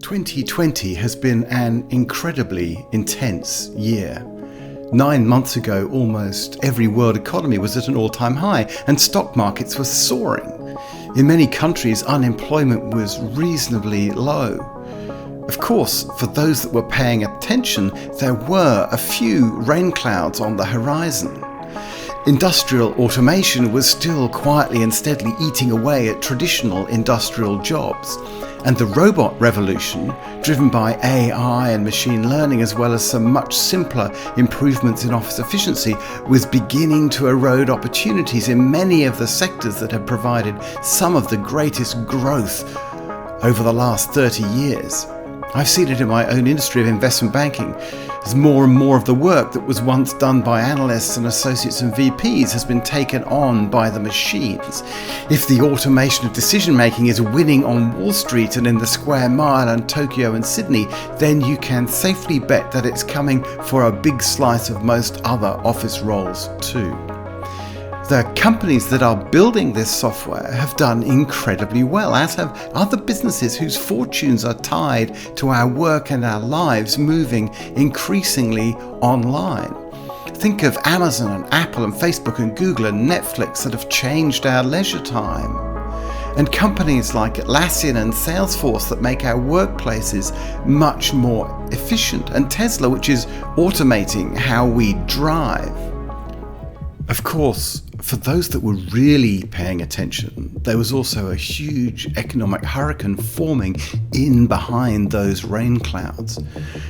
2020 has been an incredibly intense year. 9 months ago, almost every world economy was at an all-time high and stock markets were soaring. In many countries, unemployment was reasonably low. Of course, for those that were paying attention, there were a few rain clouds on the horizon. Industrial automation was still quietly and steadily eating away at traditional industrial jobs. And the robot revolution, driven by AI and machine learning, as well as some much simpler improvements in office efficiency, was beginning to erode opportunities in many of the sectors that have provided some of the greatest growth over the last 30 years. I've seen it in my own industry of investment banking, as more and more of the work that was once done by analysts and associates and VPs has been taken on by the machines. If the automation of decision making is winning on Wall Street and in the Square Mile and Tokyo and Sydney, then you can safely bet that it's coming for a big slice of most other office roles too. The companies that are building this software have done incredibly well, as have other businesses whose fortunes are tied to our work and our lives moving increasingly online. Think of Amazon and Apple and Facebook and Google and Netflix that have changed our leisure time. And companies like Atlassian and Salesforce that make our workplaces much more efficient. And Tesla, which is automating how we drive. Of course, for those that were really paying attention, there was also a huge economic hurricane forming in behind those rain clouds.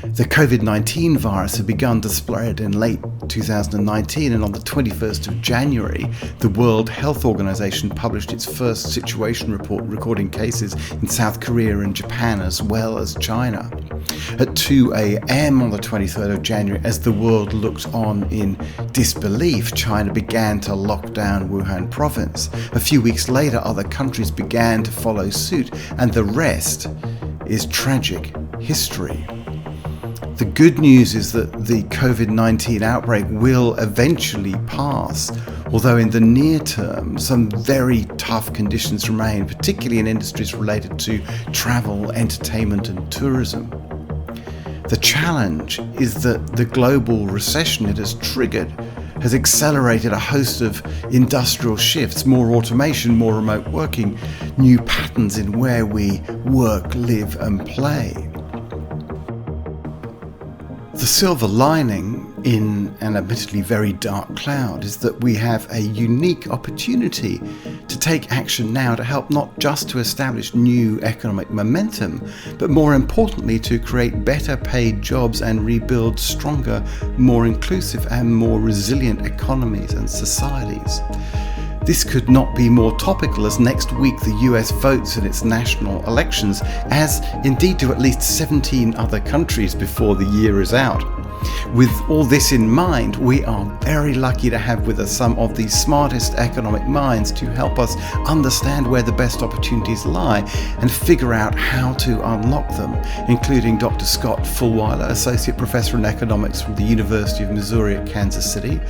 The COVID-19 virus had begun to spread in late 2019, and on the 21st of January, the World Health Organization published its first situation report recording cases in South Korea and Japan as well as China. At 2 a.m. on the 23rd of January, as the world looked on in disbelief, China began to lock down Wuhan province. A few weeks later, other countries began to follow suit, and the rest is tragic history. The good news is that the COVID-19 outbreak will eventually pass, although in the near term, some very tough conditions remain, particularly in industries related to travel, entertainment, and tourism. The challenge is that the global recession it has triggered has accelerated a host of industrial shifts, more automation, more remote working, new patterns in where we work, live, and play. The silver lining in an admittedly very dark cloud is that we have a unique opportunity to take action now to help not just to establish new economic momentum, but more importantly to create better paid jobs and rebuild stronger, more inclusive and more resilient economies and societies. This could not be more topical as next week the US votes in its national elections, as indeed do at least 17 other countries before the year is out. With all this in mind, we are very lucky to have with us some of the smartest economic minds to help us understand where the best opportunities lie and figure out how to unlock them, including Dr. Scott Fulwiler, Associate Professor in Economics from the University of Missouri at Kansas City,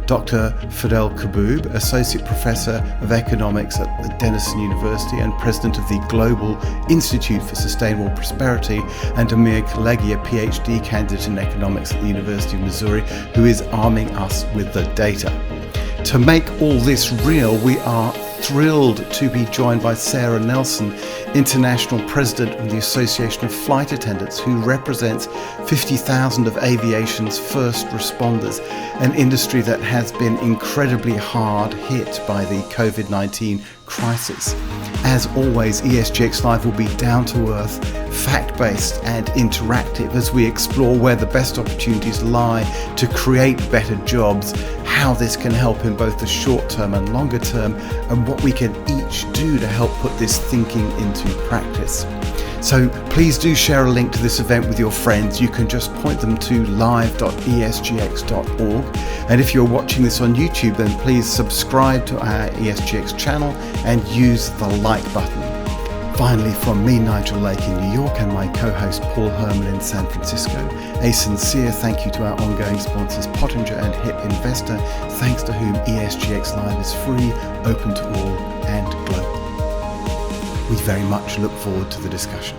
Dr. Fadel Kaboub, Associate Professor of Economics at the Denison University and President of the Global Institute for Sustainable Prosperity, and Amir Khalegi, a PhD candidate in Economics at the University of Missouri, who is arming us with the data. To make all this real, we are thrilled to be joined by Sara Nelson, International President of the Association of Flight Attendants, who represents 50,000 of aviation's first responders, an industry that has been incredibly hard hit by the COVID-19 crisis. As always, ESGX Live will be down-to-earth, fact-based and interactive as we explore where the best opportunities lie to create better jobs, how this can help in both the short term and longer term, and what we can each do to help put this thinking into practice. So please do share a link to this event with your friends. You can just point them to live.esgx.org. And if you're watching this on YouTube, then please subscribe to our ESGX channel and use the like button. Finally, from me, Nigel Lake in New York, and my co-host Paul Herman in San Francisco, a sincere thank you to our ongoing sponsors Pottinger and Hip Investor, thanks to whom ESGX Live is free, open to all and global. We very much look forward to the discussion.